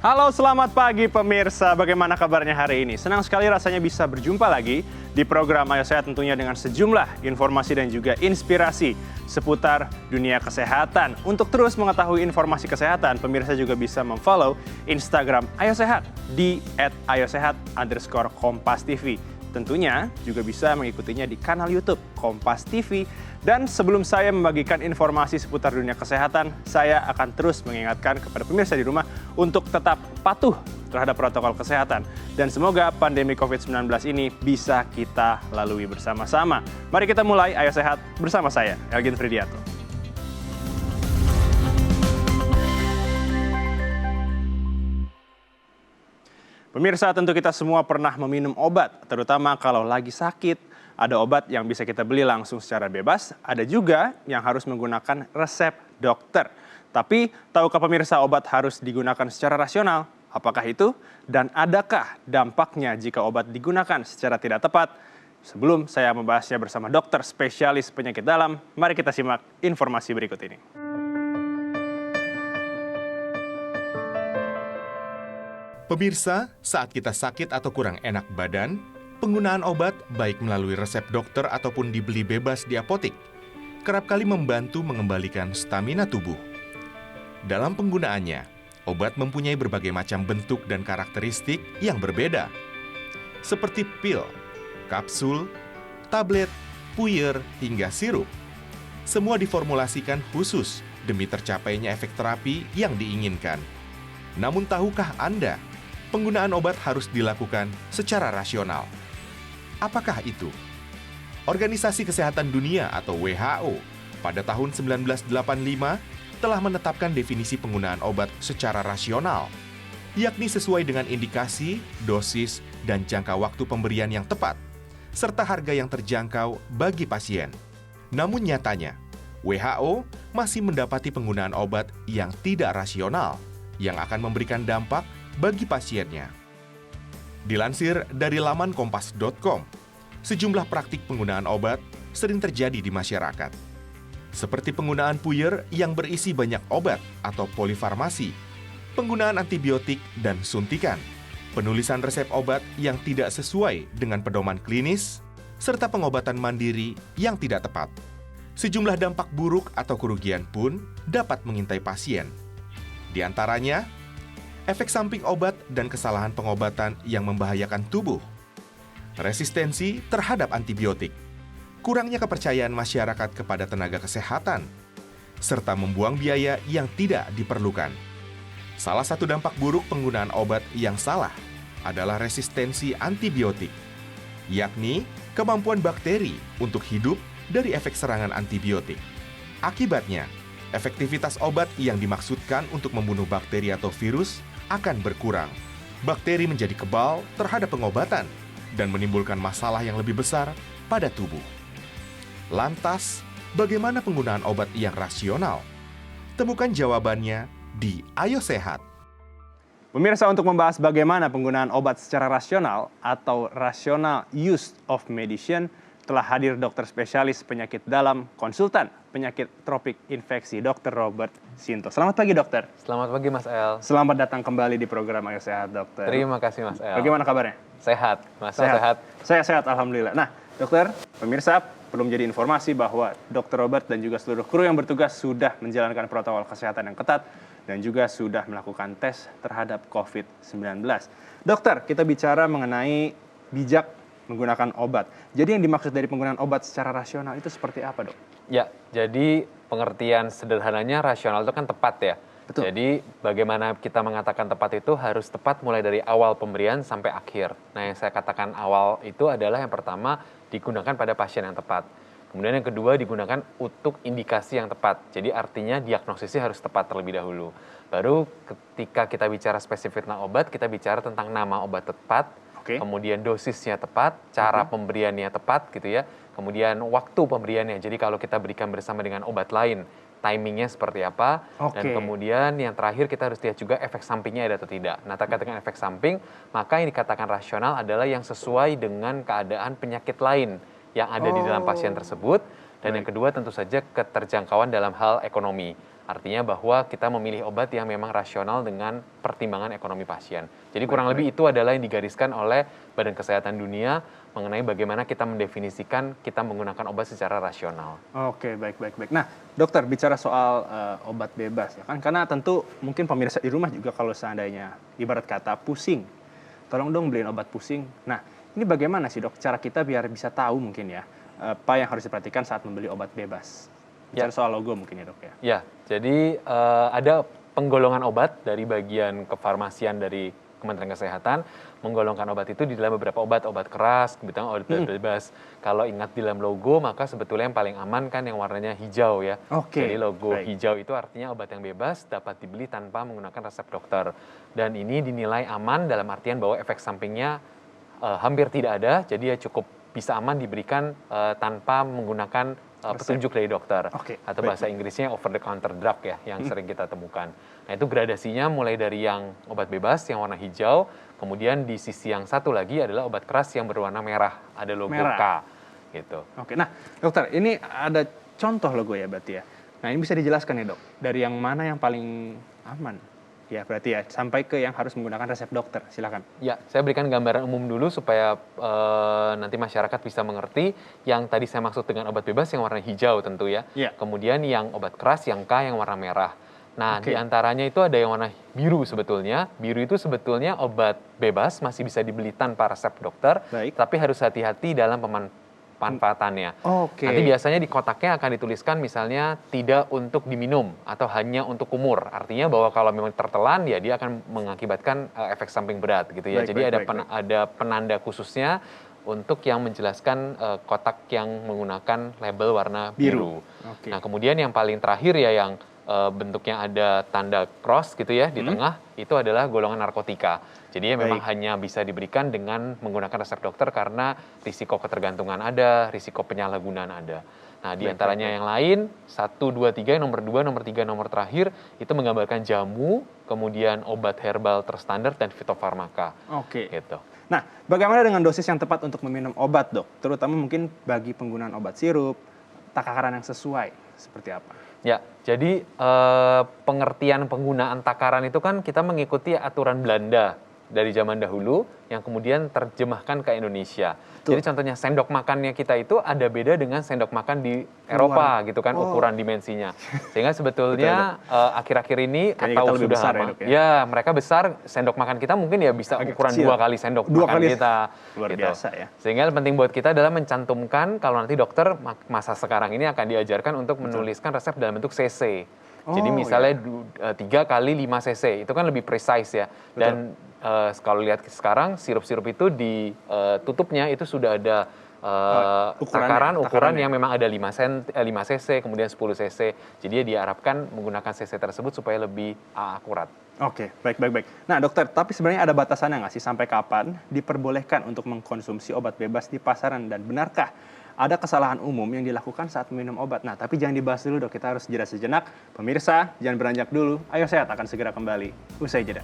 Halo, selamat pagi pemirsa. Bagaimana kabarnya hari ini? Senang sekali rasanya bisa berjumpa lagi di program Ayo Sehat tentunya dengan sejumlah informasi dan juga inspirasi seputar dunia kesehatan. Untuk terus mengetahui informasi kesehatan, pemirsa juga bisa memfollow Instagram Ayo Sehat di @ayosehat_kompas.tv. Tentunya juga bisa mengikutinya di kanal YouTube Kompas TV. Dan sebelum saya membagikan informasi seputar dunia kesehatan, saya akan terus mengingatkan kepada pemirsa di rumah untuk tetap patuh terhadap protokol kesehatan. Dan semoga pandemi COVID-19 ini bisa kita lalui bersama-sama. Mari kita mulai Ayo Sehat bersama saya, Elgin Fridianto. Pemirsa, tentu kita semua pernah meminum obat, terutama kalau lagi sakit. Ada obat yang bisa kita beli langsung secara bebas, ada juga yang harus menggunakan resep dokter. Tapi, tahukah pemirsa obat harus digunakan secara rasional? Apakah itu? Dan adakah dampaknya jika obat digunakan secara tidak tepat? Sebelum saya membahasnya bersama dokter spesialis penyakit dalam, mari kita simak informasi berikut ini. Pemirsa, saat kita sakit atau kurang enak badan, penggunaan obat baik melalui resep dokter ataupun dibeli bebas di apotik kerap kali membantu mengembalikan stamina tubuh. Dalam penggunaannya, obat mempunyai berbagai macam bentuk dan karakteristik yang berbeda. Seperti pil, kapsul, tablet, puyer, hingga sirup. Semua diformulasikan khusus demi tercapainya efek terapi yang diinginkan. Namun tahukah Anda, penggunaan obat harus dilakukan secara rasional. Apakah itu? Organisasi Kesehatan Dunia atau WHO pada tahun 1985 telah menetapkan definisi penggunaan obat secara rasional, yakni sesuai dengan indikasi, dosis, dan jangka waktu pemberian yang tepat, serta harga yang terjangkau bagi pasien. Namun nyatanya, WHO masih mendapati penggunaan obat yang tidak rasional, yang akan memberikan dampak bagi pasiennya. Dilansir dari laman kompas.com, sejumlah praktik penggunaan obat sering terjadi di masyarakat. Seperti penggunaan puyer yang berisi banyak obat atau polifarmasi, penggunaan antibiotik dan suntikan, penulisan resep obat yang tidak sesuai dengan pedoman klinis, serta pengobatan mandiri yang tidak tepat. Sejumlah dampak buruk atau kerugian pun dapat mengintai pasien. Di antaranya, efek samping obat dan kesalahan pengobatan yang membahayakan tubuh, resistensi terhadap antibiotik, kurangnya kepercayaan masyarakat kepada tenaga kesehatan, serta membuang biaya yang tidak diperlukan. Salah satu dampak buruk penggunaan obat yang salah adalah resistensi antibiotik, yakni kemampuan bakteri untuk hidup dari efek serangan antibiotik. Akibatnya, efektivitas obat yang dimaksudkan untuk membunuh bakteri atau virus akan berkurang. Bakteri menjadi kebal terhadap pengobatan dan menimbulkan masalah yang lebih besar pada tubuh. Lantas, bagaimana penggunaan obat yang rasional? Temukan jawabannya di Ayo Sehat. Pemirsa, untuk membahas bagaimana penggunaan obat secara rasional atau rational use of medicine, telah hadir dokter spesialis penyakit dalam, konsultan penyakit tropik infeksi, Dr. Robert Sinto. Selamat pagi, dokter. Selamat pagi, Mas El. Selamat datang kembali di program Ayo Sehat, dokter. Terima kasih, Mas El. Bagaimana kabarnya? Sehat, Mas El sehat. Saya sehat, alhamdulillah. Nah, dokter, pemirsa, perlu menjadi informasi bahwa Dr. Robert dan juga seluruh kru yang bertugas sudah menjalankan protokol kesehatan yang ketat dan juga sudah melakukan tes terhadap COVID-19. Dokter, kita bicara mengenai bijak menggunakan obat. Jadi yang dimaksud dari penggunaan obat secara rasional itu seperti apa, dok? Ya, jadi pengertian sederhananya rasional itu kan tepat ya. Betul. Jadi bagaimana kita mengatakan tepat itu harus tepat mulai dari awal pemberian sampai akhir. Nah, yang saya katakan awal itu adalah yang pertama digunakan pada pasien yang tepat. Kemudian yang kedua digunakan untuk indikasi yang tepat. Jadi artinya diagnosisnya harus tepat terlebih dahulu. Baru ketika kita bicara spesifik tentang obat, kita bicara tentang nama obat tepat, kemudian dosisnya tepat, cara pemberiannya tepat gitu ya. Kemudian waktu pemberiannya. Jadi kalau kita berikan bersama dengan obat lain, timingnya seperti apa. Dan kemudian yang terakhir kita harus lihat juga efek sampingnya ada atau tidak. Nah, terkait dengan efek samping, maka yang dikatakan rasional adalah yang sesuai dengan keadaan penyakit lain yang ada di dalam pasien tersebut. Dan yang kedua tentu saja keterjangkauan dalam hal ekonomi. Artinya bahwa kita memilih obat yang memang rasional dengan pertimbangan ekonomi pasien. Jadi kurang lebih itu adalah yang digariskan oleh Badan Kesehatan Dunia mengenai bagaimana kita mendefinisikan kita menggunakan obat secara rasional. Oke, baik. Nah, dokter bicara soal obat bebas ya kan, karena tentu mungkin pemirsa di rumah juga kalau seandainya ibarat kata pusing, tolong dong beliin obat pusing. Nah, ini bagaimana sih dok cara kita biar bisa tahu mungkin ya apa yang harus diperhatikan saat membeli obat bebas? Bicara soal logo mungkin ya dok ya. Ya, jadi ada penggolongan obat dari bagian kefarmasian dari Kementerian Kesehatan, menggolongkan obat itu di dalam beberapa obat keras, kemudian obat bebas. Kalau ingat di dalam logo, maka sebetulnya yang paling aman kan yang warnanya hijau ya. Jadi logo hijau itu artinya obat yang bebas dapat dibeli tanpa menggunakan resep dokter. Dan ini dinilai aman dalam artian bahwa efek sampingnya hampir tidak ada, jadi ya cukup bisa aman diberikan tanpa menggunakan petunjuk dari dokter. Atau bahasa Inggrisnya over the counter drug ya, yang sering kita temukan. Nah itu gradasinya mulai dari yang obat bebas yang warna hijau, kemudian di sisi yang satu lagi adalah obat keras yang berwarna merah, ada logo K gitu. Nah dokter, ini ada contoh logo ya berarti ya. Nah ini bisa dijelaskan ya dok, dari yang mana yang paling aman? Ya berarti ya, sampai ke yang harus menggunakan resep dokter, silakan. Ya, saya berikan gambaran umum dulu supaya nanti masyarakat bisa mengerti. Yang tadi saya maksud dengan obat bebas yang warna hijau tentu ya. Kemudian yang obat keras yang K yang warna merah. Nah, di antaranya itu ada yang warna biru sebetulnya. Biru itu sebetulnya obat bebas, masih bisa dibeli tanpa resep dokter. Tapi harus hati-hati dalam pemanfaatannya. Nanti biasanya di kotaknya akan dituliskan misalnya tidak untuk diminum atau hanya untuk kumur. Artinya bahwa kalau memang tertelan ya dia akan mengakibatkan efek samping berat gitu ya. Jadi ada penanda khususnya untuk yang menjelaskan kotak yang menggunakan label warna biru. Nah, kemudian yang paling terakhir ya yang bentuknya ada tanda cross gitu ya di tengah, itu adalah golongan narkotika. Jadi ya memang hanya bisa diberikan dengan menggunakan resep dokter karena risiko ketergantungan ada, risiko penyalahgunaan ada. Nah, di antaranya yang lain, 1, 2, 3, nomor 2, nomor 3, nomor terakhir, itu menggambarkan jamu, kemudian obat herbal terstandar, dan fitofarmaka. Gitu. Nah, bagaimana dengan dosis yang tepat untuk meminum obat dok? Terutama mungkin bagi penggunaan obat sirup, takaran yang sesuai, seperti apa? Ya, jadi pengertian penggunaan takaran itu kan kita mengikuti aturan Belanda dari zaman dahulu yang kemudian terjemahkan ke Indonesia. Jadi contohnya sendok makannya kita itu ada beda dengan sendok makan di Eropa gitu kan, ukuran dimensinya. Sehingga sebetulnya akhir-akhir ini atau sudah lama ya mereka besar, sendok makan kita mungkin ya bisa ukuran 2 kali sendok makan kita. Luar biasa ya. Sehingga yang penting buat kita adalah mencantumkan kalau nanti dokter masa sekarang ini akan diajarkan untuk menuliskan resep dalam bentuk cc. Jadi misalnya 3 kali 5 cc, itu kan lebih precise ya. Dan kalau lihat sekarang sirup-sirup itu di tutupnya itu sudah ada ukuran yang memang ada 5 cc, kemudian 10 cc. Jadi diharapkan menggunakan cc tersebut supaya lebih akurat. Baik. Nah dokter, tapi sebenarnya ada batasannya nggak sih sampai kapan diperbolehkan untuk mengkonsumsi obat bebas di pasaran, dan benarkah ada kesalahan umum yang dilakukan saat minum obat? Nah, tapi jangan dibahas dulu dok, kita harus jeda sejenak. Pemirsa, jangan beranjak dulu. Ayo Sehat akan segera kembali. Usai jeda.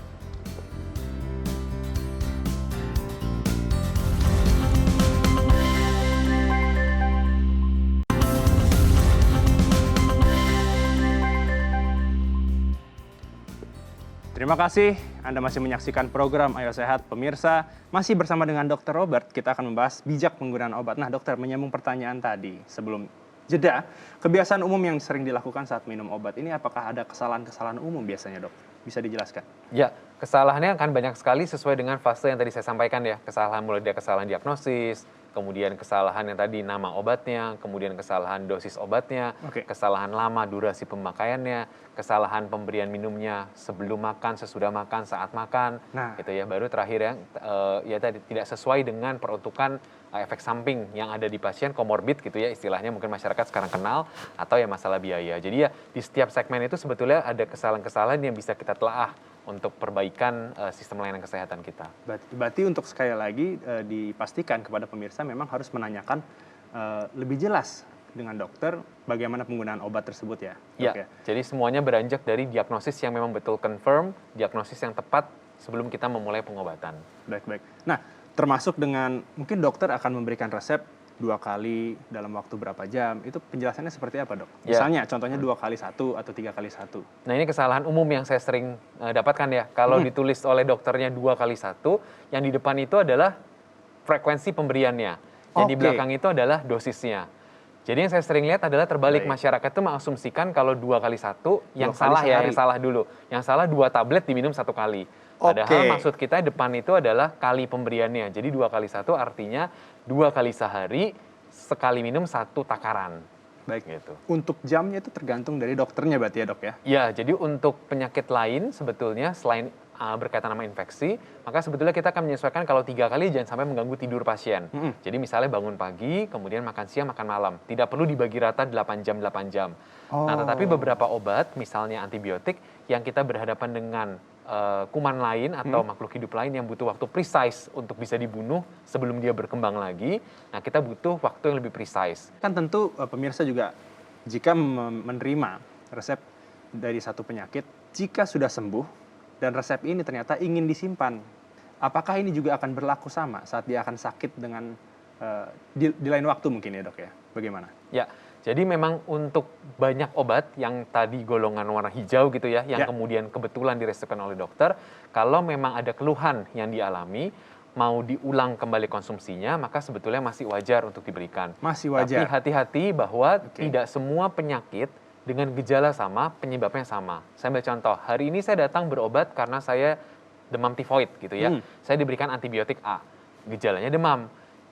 Terima kasih Anda masih menyaksikan program Ayo Sehat. Pemirsa, masih bersama dengan Dr. Robert, kita akan membahas bijak penggunaan obat. Nah dokter, menyambung pertanyaan tadi sebelum jeda, kebiasaan umum yang sering dilakukan saat minum obat ini, apakah ada kesalahan-kesalahan umum biasanya dok? Bisa dijelaskan? Ya, kesalahannya akan banyak sekali sesuai dengan fase yang tadi saya sampaikan ya. Kesalahan mulai dari kesalahan diagnosis, kemudian kesalahan yang tadi nama obatnya, kemudian kesalahan dosis obatnya, kesalahan lama durasi pemakaiannya, kesalahan pemberian minumnya sebelum makan, sesudah makan, saat makan, gitu ya. Baru terakhir ya tadi tidak sesuai dengan peruntukan efek samping yang ada di pasien, komorbid gitu ya istilahnya mungkin masyarakat sekarang kenal, atau ya masalah biaya. Jadi ya di setiap segmen itu sebetulnya ada kesalahan-kesalahan yang bisa kita telaah untuk perbaikan sistem layanan kesehatan kita. Berarti untuk sekali lagi dipastikan kepada pemirsa memang harus menanyakan lebih jelas dengan dokter bagaimana penggunaan obat tersebut ya. Ya, jadi semuanya beranjak dari diagnosis yang memang betul confirm, diagnosis yang tepat sebelum kita memulai pengobatan. Baik. Nah, termasuk dengan mungkin dokter akan memberikan resep 2 kali dalam waktu berapa jam, itu penjelasannya seperti apa, Dok? Ya. Misalnya contohnya 2 kali 1 atau 3 kali 1. Nah, ini kesalahan umum yang saya sering dapatkan ya. Kalau ditulis oleh dokternya 2 kali 1, yang di depan itu adalah frekuensi pemberiannya. Yang di Oke. belakang itu adalah dosisnya. Jadi yang saya sering lihat adalah terbalik. Baik. Masyarakat itu mengasumsikan kalau 2 kali 1, yang 2 kali salah ya, sehari. yang salah dulu. Yang salah 2 tablet diminum 1 kali. Padahal Oke. maksud kita depan itu adalah kali pemberiannya. Jadi 2 kali 1 artinya 2 kali sehari, sekali minum 1 takaran. Baik. Gitu. Untuk jamnya itu tergantung dari dokternya berarti ya, Dok ya? Ya, jadi untuk penyakit lain sebetulnya selain berkaitan sama infeksi, maka sebetulnya kita akan menyesuaikan kalau 3 kali jangan sampai mengganggu tidur pasien. Jadi misalnya bangun pagi, kemudian makan siang, makan malam. Tidak perlu dibagi rata 8 jam, 8 jam. Nah, tetapi beberapa obat, misalnya antibiotik, yang kita berhadapan dengan kuman lain atau makhluk hidup lain yang butuh waktu precise untuk bisa dibunuh sebelum dia berkembang lagi. Nah, kita butuh waktu yang lebih precise. Kan tentu pemirsa juga jika menerima resep dari satu penyakit, jika sudah sembuh dan resep ini ternyata ingin disimpan, apakah ini juga akan berlaku sama saat dia akan sakit dengan di lain waktu mungkin ya, Dok ya? Bagaimana? Ya, jadi memang untuk banyak obat yang tadi golongan warna hijau gitu ya, yang Ya. kemudian kebetulan diresepkan oleh dokter, kalau memang ada keluhan yang dialami, mau diulang kembali konsumsinya, maka sebetulnya masih wajar untuk diberikan. Masih Tapi wajar. hati-hati bahwa Oke. tidak semua penyakit dengan gejala sama, penyebabnya sama. Saya ambil contoh, hari ini saya datang berobat karena saya demam tifoid gitu ya. Saya diberikan antibiotik A, gejalanya demam.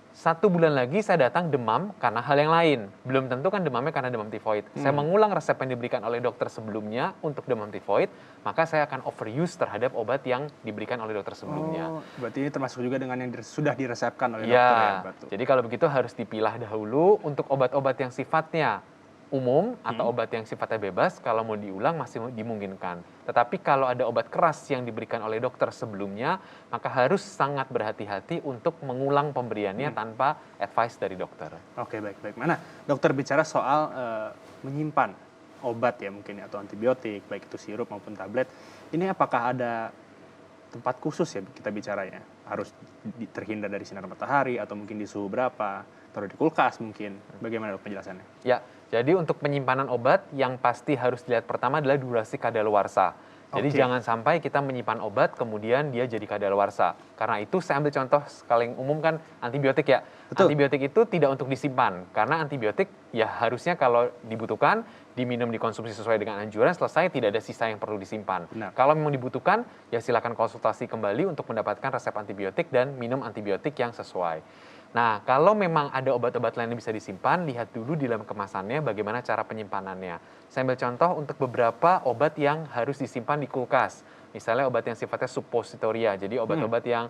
1 bulan lagi saya datang demam karena hal yang lain. Belum tentu kan demamnya karena demam tifoid. Saya mengulang resep yang diberikan oleh dokter sebelumnya untuk demam tifoid, maka saya akan overuse terhadap obat yang diberikan oleh dokter sebelumnya. Oh, berarti ini termasuk juga dengan yang sudah diresepkan oleh Ya, dokter ya, betul. jadi kalau begitu harus dipilah dahulu untuk obat-obat yang sifatnya umum atau obat yang sifatnya bebas, kalau mau diulang masih dimungkinkan. Tetapi kalau ada obat keras yang diberikan oleh dokter sebelumnya, maka harus sangat berhati-hati untuk mengulang pemberiannya tanpa advice dari dokter. Oke, baik. Mana dokter bicara soal menyimpan obat ya mungkin ya, atau antibiotik, baik itu sirup maupun tablet. Ini apakah ada tempat khusus ya kita bicaranya? Harus terhindar dari sinar matahari atau mungkin di suhu berapa? Taruh di kulkas mungkin. Bagaimana, Dok, penjelasannya? Ya, jadi untuk penyimpanan obat yang pasti harus dilihat pertama adalah durasi kadaluarsa. Jadi Oke. jangan sampai kita menyimpan obat kemudian dia jadi kadaluarsa. Karena itu saya ambil contoh paling umum kan antibiotik ya. Betul. Antibiotik itu tidak untuk disimpan karena antibiotik ya harusnya kalau dibutuhkan diminum dikonsumsi sesuai dengan anjuran, selesai, tidak ada sisa yang perlu disimpan. Benar. Kalau memang dibutuhkan ya silakan konsultasi kembali untuk mendapatkan resep antibiotik dan minum antibiotik yang sesuai. Nah, kalau memang ada obat-obat lain yang bisa disimpan, lihat dulu di dalam kemasannya bagaimana cara penyimpanannya. Saya ambil contoh untuk beberapa obat yang harus disimpan di kulkas. Misalnya obat yang sifatnya suppositoria, jadi obat-obat yang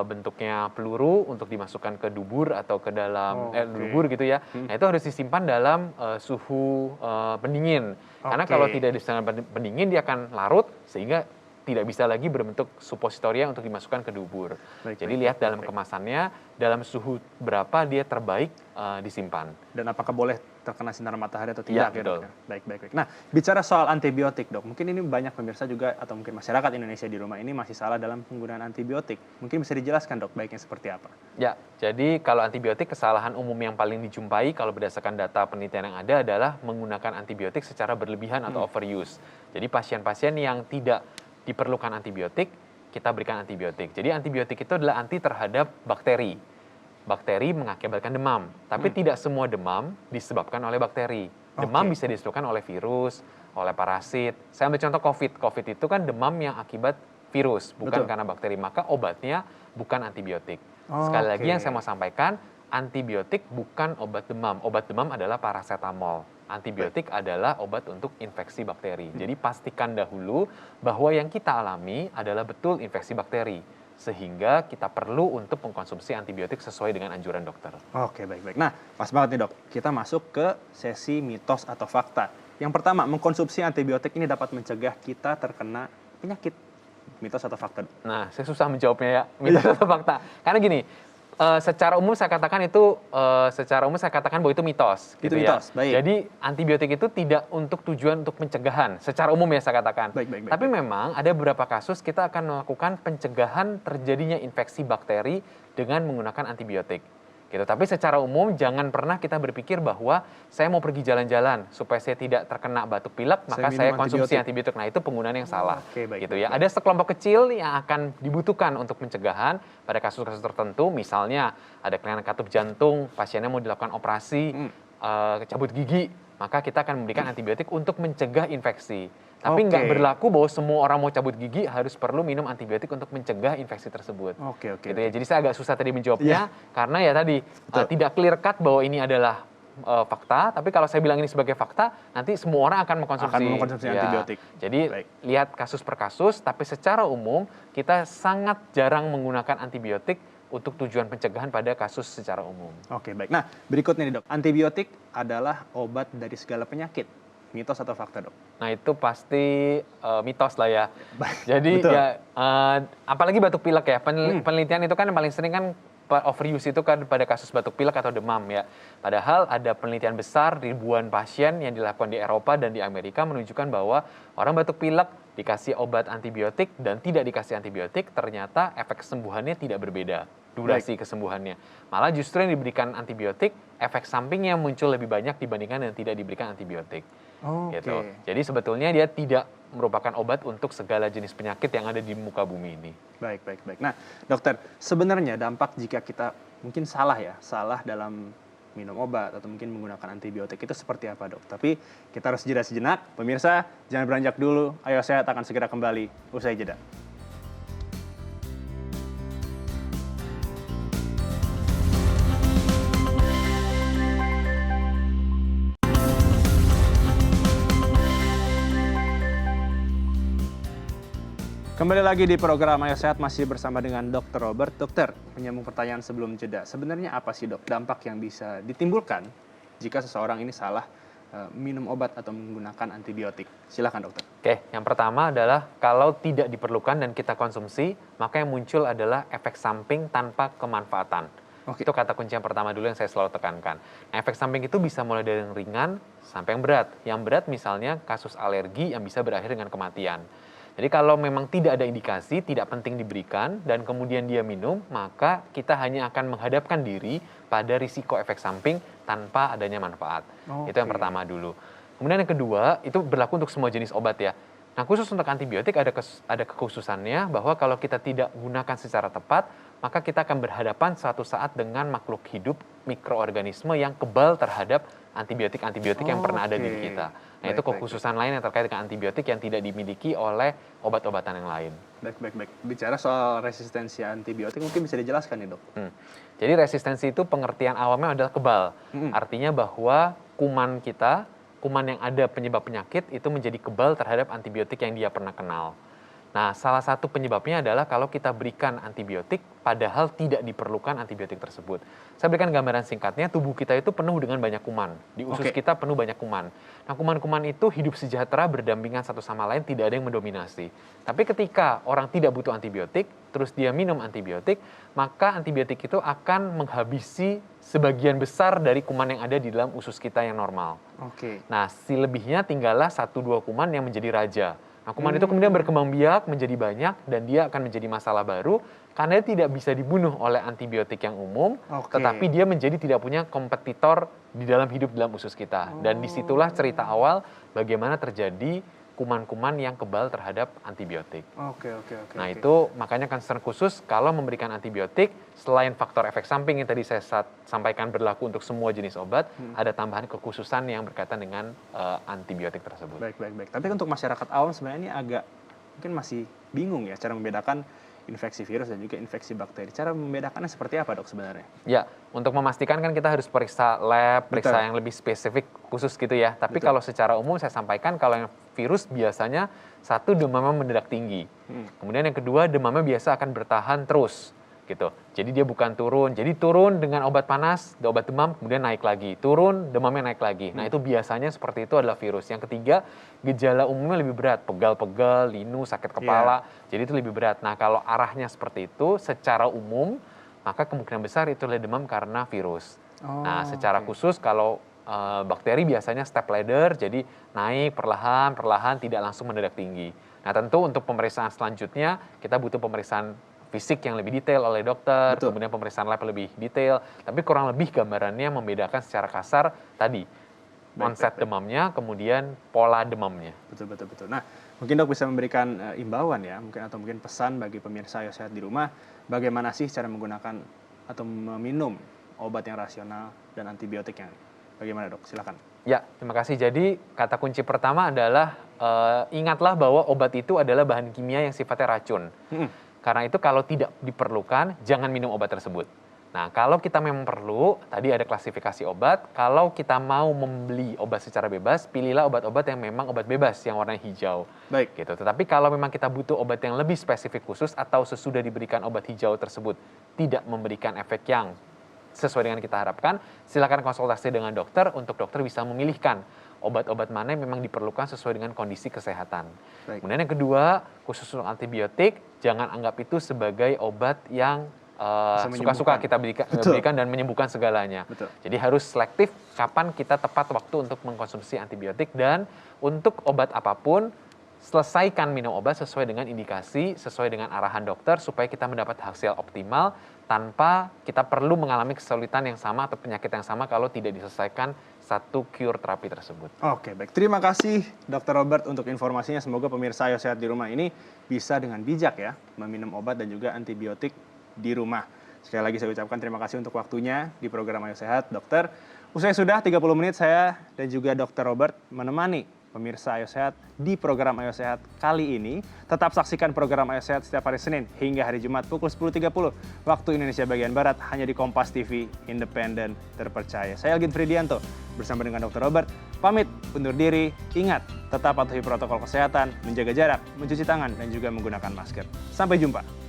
bentuknya peluru untuk dimasukkan ke dubur atau ke dalam dubur gitu ya. Nah, itu harus disimpan dalam suhu pendingin. Karena Oke. kalau tidak disimpan pendingin dia akan larut sehingga tidak bisa lagi berbentuk suppositoria untuk dimasukkan ke dubur. Jadi lihat dalam kemasannya, dalam suhu berapa dia terbaik disimpan. Dan apakah boleh terkena sinar matahari atau Ya, tidak? betul. Dok? Baik. Nah, bicara soal antibiotik, Dok. Mungkin ini banyak pemirsa juga atau mungkin masyarakat Indonesia di rumah ini masih salah dalam penggunaan antibiotik. Mungkin bisa dijelaskan, Dok, baiknya seperti apa? Ya, jadi kalau antibiotik kesalahan umum yang paling dijumpai kalau berdasarkan data penelitian yang ada adalah menggunakan antibiotik secara berlebihan atau overuse. Jadi pasien-pasien yang tidak diperlukan antibiotik, kita berikan antibiotik. Jadi antibiotik itu adalah anti terhadap bakteri. Bakteri mengakibatkan demam, tapi tidak semua demam disebabkan oleh bakteri. Demam bisa disebabkan oleh virus, oleh parasit. Saya ambil contoh COVID. COVID itu kan demam yang akibat virus, bukan Betul. karena bakteri. Maka obatnya bukan antibiotik. Sekali lagi yang saya mau sampaikan, antibiotik bukan obat demam. Obat demam adalah paracetamol. Antibiotik adalah obat untuk infeksi bakteri. Jadi pastikan dahulu bahwa yang kita alami adalah betul infeksi bakteri. Sehingga kita perlu untuk mengkonsumsi antibiotik sesuai dengan anjuran dokter. Oke, baik. Nah, pas banget nih, Dok. Kita masuk ke sesi mitos atau fakta. Yang pertama, mengkonsumsi antibiotik ini dapat mencegah kita terkena penyakit. Mitos atau fakta, Dok? Nah, saya susah menjawabnya ya, mitos atau fakta. Karena gini, secara umum saya katakan bahwa itu mitos. Itu gitu mitos, ya. baik. Jadi antibiotik itu tidak untuk tujuan untuk pencegahan. Secara umum ya saya katakan. Baik. Tapi memang ada beberapa kasus kita akan melakukan pencegahan terjadinya infeksi bakteri dengan menggunakan antibiotik. Gitu. Tapi secara umum jangan pernah kita berpikir bahwa saya mau pergi jalan-jalan supaya saya tidak terkena batuk pilek, maka saya konsumsi antibiotik. Nah, itu penggunaan yang salah. Gitu ya. Ada sekelompok kecil yang akan dibutuhkan untuk pencegahan pada kasus-kasus tertentu, misalnya ada kelainan katup jantung, pasiennya mau dilakukan operasi, cabut gigi, maka kita akan memberikan antibiotik untuk mencegah infeksi. Tapi nggak berlaku bahwa semua orang mau cabut gigi harus perlu minum antibiotik untuk mencegah infeksi tersebut. Gitu ya. Jadi saya agak susah tadi menjawabnya karena ya tadi tidak clear cut bahwa ini adalah fakta. Tapi kalau saya bilang ini sebagai fakta, nanti semua orang akan mengkonsumsi antibiotik. Jadi lihat kasus per kasus. Tapi secara umum kita sangat jarang menggunakan antibiotik untuk tujuan pencegahan pada kasus secara umum. Oke, baik. Nah, berikutnya nih dok, antibiotik adalah obat dari segala penyakit. Mitos atau fakta, dok? Nah, itu pasti mitos lah ya. Jadi ya apalagi batuk pilek ya. Penelitian itu kan yang paling sering kan overuse itu kan pada kasus batuk pilek atau demam ya. Padahal ada penelitian besar ribuan pasien yang dilakukan di Eropa dan di Amerika menunjukkan bahwa orang batuk pilek dikasih obat antibiotik dan tidak dikasih antibiotik, ternyata efek kesembuhannya tidak berbeda, durasi kesembuhannya. Malah justru yang diberikan antibiotik, efek sampingnya muncul lebih banyak dibandingkan yang tidak diberikan antibiotik. Gitu. Jadi sebetulnya dia tidak merupakan obat untuk segala jenis penyakit yang ada di muka bumi ini. Baik. Nah, dokter, sebenarnya dampak jika kita mungkin salah dalam minum obat atau mungkin menggunakan antibiotik itu seperti apa, dok? Tapi kita harus jeda sejenak. Pemirsa, jangan beranjak dulu. Ayo Sehat akan segera kembali usai jeda. Kembali lagi di program Ayo Sehat masih bersama dengan Dr. Robert. Dokter, menyambung pertanyaan sebelum jeda. Sebenarnya apa sih, dok, dampak yang bisa ditimbulkan jika seseorang ini salah minum obat atau menggunakan antibiotik? Silakan, dokter. Oke, yang pertama adalah kalau tidak diperlukan dan kita konsumsi, maka yang muncul adalah efek samping tanpa kemanfaatan. Itu kata kunci yang pertama dulu yang saya selalu tekankan. Nah, efek samping itu bisa mulai dari yang ringan sampai yang berat. Yang berat misalnya kasus alergi yang bisa berakhir dengan kematian. Jadi kalau memang tidak ada indikasi, tidak penting diberikan, dan kemudian dia minum, maka kita hanya akan menghadapkan diri pada risiko efek samping tanpa adanya manfaat. Itu yang pertama dulu. Kemudian yang kedua, itu berlaku untuk semua jenis obat ya. Nah, khusus untuk antibiotik ada kekhususannya bahwa kalau kita tidak gunakan secara tepat, maka kita akan berhadapan suatu saat dengan makhluk hidup, mikroorganisme yang kebal terhadap antibiotik-antibiotik yang pernah ada di diri kita. Nah, itu kekhususan lain yang terkait dengan antibiotik yang tidak dimiliki oleh obat-obatan yang lain. Baik. Bicara soal resistensi antibiotik, mungkin bisa dijelaskan nih, dok? Jadi resistensi itu pengertian awamnya adalah kebal. Artinya bahwa kuman yang ada penyebab penyakit itu menjadi kebal terhadap antibiotik yang dia pernah kenal. Nah, salah satu penyebabnya adalah kalau kita berikan antibiotik padahal tidak diperlukan antibiotik tersebut. Saya berikan gambaran singkatnya, tubuh kita itu penuh dengan banyak kuman. Di usus kita penuh banyak kuman. Nah, kuman-kuman itu hidup sejahtera berdampingan satu sama lain, tidak ada yang mendominasi. Tapi ketika orang tidak butuh antibiotik, terus dia minum antibiotik, maka antibiotik itu akan menghabisi sebagian besar dari kuman yang ada di dalam usus kita yang normal. Nah, selebihnya tinggallah 1-2 kuman yang menjadi raja. Nah, kuman itu kemudian berkembang biak menjadi banyak dan dia akan menjadi masalah baru karena dia tidak bisa dibunuh oleh antibiotik yang umum, tetapi dia menjadi tidak punya kompetitor di dalam hidup dalam usus kita. Dan disitulah cerita awal bagaimana terjadi kuman-kuman yang kebal terhadap antibiotik. Nah, itu makanya concern khusus kalau memberikan antibiotik, selain faktor efek samping yang tadi saya sampaikan berlaku untuk semua jenis obat, ada tambahan kekhususan yang berkaitan dengan antibiotik tersebut. Baik. Tapi untuk masyarakat awam sebenarnya ini agak mungkin masih bingung ya cara membedakan infeksi virus dan juga infeksi bakteri. Cara membedakannya seperti apa, dok, sebenarnya? Ya, untuk memastikan kan kita harus periksa lab, periksa yang lebih spesifik khusus gitu ya. Tapi kalau secara umum saya sampaikan kalau yang virus biasanya satu demamnya mendadak tinggi. Kemudian yang kedua demamnya biasa akan bertahan terus gitu. Jadi dia bukan turun. Jadi turun dengan obat panas, obat demam, kemudian naik lagi. Turun, demamnya naik lagi. Nah, itu biasanya seperti itu adalah virus. Yang ketiga, gejala umumnya lebih berat. Pegal-pegal, linu, sakit kepala. Jadi itu lebih berat. Nah, kalau arahnya seperti itu, secara umum, maka kemungkinan besar itu adalah demam karena virus. Nah, secara khusus kalau bakteri biasanya step ladder, jadi naik perlahan, tidak langsung mendadak tinggi. Nah, tentu untuk pemeriksaan selanjutnya, kita butuh pemeriksaan fisik yang lebih detail oleh dokter, Betul. kemudian pemeriksaan lab lebih detail, tapi kurang lebih gambarannya membedakan secara kasar tadi onset demamnya, kemudian pola demamnya. Betul. Nah, mungkin dok bisa memberikan imbauan ya, atau mungkin pesan bagi pemirsa Ayo Sehat di rumah, bagaimana sih cara menggunakan atau meminum obat yang rasional dan antibiotik yang bagaimana dok? Silakan. Ya, terima kasih. Jadi kata kunci pertama adalah ingatlah bahwa obat itu adalah bahan kimia yang sifatnya racun. Karena itu kalau tidak diperlukan, jangan minum obat tersebut. Nah, kalau kita memang perlu, tadi ada klasifikasi obat, kalau kita mau membeli obat secara bebas, pilihlah obat-obat yang memang obat bebas, yang warnanya hijau. Baik. Gitu. Tetapi kalau memang kita butuh obat yang lebih spesifik khusus, atau sesudah diberikan obat hijau tersebut tidak memberikan efek yang sesuai dengan kita harapkan, silakan konsultasi dengan dokter untuk dokter bisa memilihkan obat-obat mana yang memang diperlukan sesuai dengan kondisi kesehatan. Baik. Kemudian yang kedua, khusus untuk antibiotik, jangan anggap itu sebagai obat yang suka-suka kita berikan dan menyembuhkan segalanya. Betul. Jadi harus selektif kapan kita tepat waktu untuk mengkonsumsi antibiotik, dan untuk obat apapun, selesaikan minum obat sesuai dengan indikasi, sesuai dengan arahan dokter, supaya kita mendapat hasil optimal tanpa kita perlu mengalami kesulitan yang sama atau penyakit yang sama kalau tidak diselesaikan satu cure terapi tersebut. Oke, baik. Terima kasih Dr. Robert untuk informasinya. Semoga pemirsa Ayo Sehat di rumah ini bisa dengan bijak ya meminum obat dan juga antibiotik di rumah. Sekali lagi saya ucapkan terima kasih untuk waktunya di program Ayo Sehat, dokter. Usai sudah 30 menit saya dan juga Dr. Robert menemani pemirsa Ayo Sehat di program Ayo Sehat kali ini. Tetap saksikan program Ayo Sehat setiap hari Senin hingga hari Jumat pukul 10.30 waktu Indonesia bagian Barat hanya di Kompas TV, independen, terpercaya. Saya Algin Fridianto bersama dengan Dr. Robert pamit undur diri. Ingat, tetap patuhi protokol kesehatan, menjaga jarak, mencuci tangan dan juga menggunakan masker. Sampai jumpa.